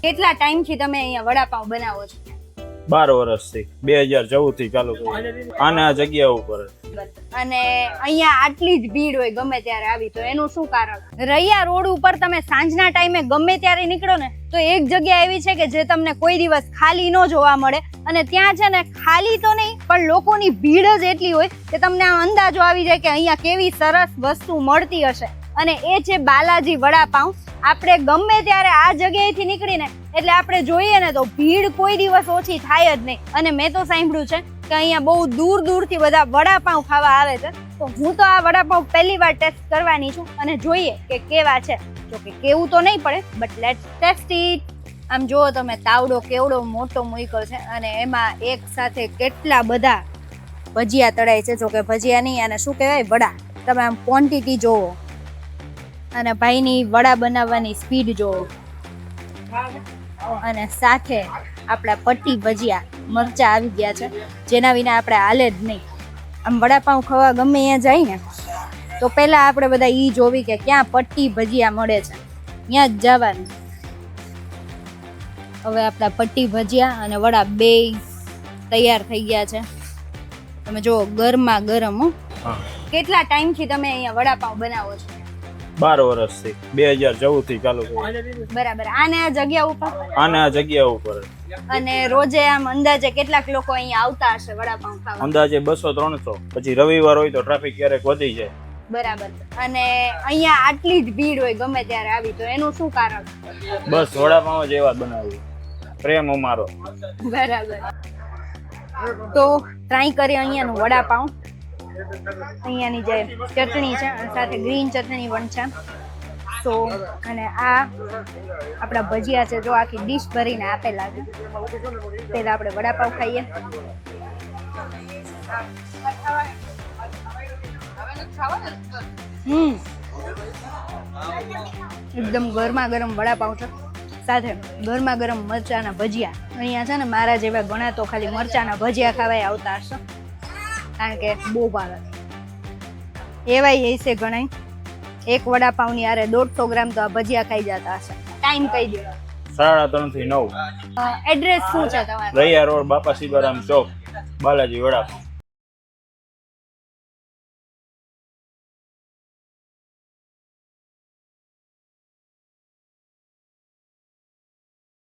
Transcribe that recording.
કેટલા ટાઈમથી તમે અહીંયા વડાપાઉં બનાવો છો? 12 વર્ષથી 2014 થી ચાલુ કર્યું આને આ જગ્યા ઉપર. અને અહીંયા આટલી જ ભીડ હોય ગમે ત્યારે આવી, તો એનું શું કારણ? રૈયા રોડ ઉપર તમે સાંજના ટાઈમે ગમે ત્યારે નીકળો ને તો એક જગ્યા એવી છે કે જે તમને કોઈ દિવસ ખાલી ન જોવા મળે, અને ત્યાં છે ને ખાલી તો નહીં પણ લોકોની ભીડ જ એટલી હોય કે તમને આમ અંદાજો આવી જાય કે અહીંયા કેવી સરસ વસ્તુ મળતી હશે. અને એ છે બાલાજી વડાપાઉં. આપણે ગમે ત્યારે આ જગ્યાએથી નીકળીને એટલે આપણે જોઈએ ને તો ભીડ કોઈ દિવસ ઓછી થાય જ નહીં. અને મેં તો સાંભળ્યું છે કે અહીંયા બહુ દૂર દૂરથી બધા વડાપાઉં ખાવા આવે છે. તો હું તો આ વડાપાઉં પહેલી વાર ટેસ્ટ કરવાની છું અને જોઈએ કે કેવા છે. જો કે કેવું તો નહીં પડે, બટ લેટ્સ ટેસ્ટ ઇટ. આમ જુઓ તમે, તાવડો કેવડો મોટો મૂક્યો છે અને એમાં એક સાથે કેટલા બધા ભજીયા તળાય છે. જો કે ભજીયા નહીં, અને શું કહેવાય, વડા. તમે આમ ક્વોન્ટિટી જોવો અને ભાઈની વડા બનાવવાની સ્પીડ જોવો, અને સાથે આપણા પટ્ટી ભજીયા મરચા આવી ગયા છે, જેના વિના આપણે હાલે જ નહીં. આમ વડાપાઉં ખાવા ગમે અહીંયા જાય ને તો પહેલાં આપણે બધા એ જોવી કે ક્યાં પટ્ટી ભજીયા મળે છે, ત્યાં જ જવાનું. હવે આપણા પટ્ટી ભજીયા અને વડા બે તૈયાર થઈ ગયા છે. તમે જુઓ, ગરમા ગરમ. કેટલા ટાઈમથી તમે અહીંયા વડાપાઉં બનાવો છો? 12 વર્ષથી 2014 થી ચાલુ કર્યું. બરાબર. આને આ જગ્યા ઉપર? આને આ જગ્યા ઉપર. અને રોજે આમ અંદાજે કેટલાક લોકો અહીંયા આવતા હશે વડાપાઉં ખાવા? અંદાજે 200-300. પછી રવિવાર હોય તો ટ્રાફિક ક્યારેક વધી જાય. બરાબર. અને અહીંયા આટલી જ ભીડ હોય ગમે ત્યારે આવી, તો એનું શું કારણ? બસ વડાપાઉં જ એવા બનાવી, પ્રેમ અમારો. બરાબર. તો ટ્રાય કરીએ અહીંયાનું વડાપાઉં. અહીંયાની જે ચટણી છે અને સાથે ગ્રીન ચટણી પણ છે. તો અને આ આપણા ભજીયા છે, જો આખી ડીશ ભરીને આપેલા છે. પહેલા આપણે વડાપાઉં ખાઈએ. એકદમ ગરમા ગરમ વડાપાઉં છે, સાથે ગરમા ગરમ મરચાના ભજીયા. અહીંયા છે ને મારા જેવા ઘણા તો ખાલી મરચાના ભજીયા ખાવાય આવતા હશે, કારણ કે બહુ ભાવે. એવાય હશે ઘણાય એક વડાપાઉંની આરે 150 ગ્રામ તો આ ભજીયા ખાઈ જતા હશે. ટાઈમ કહી દો. 3:30 થી 9. એડ્રેસ શું છે તમારું? રૈયા રોડ, બાપા સીબારામ ચોક, બાલાજી વડાપાઉં.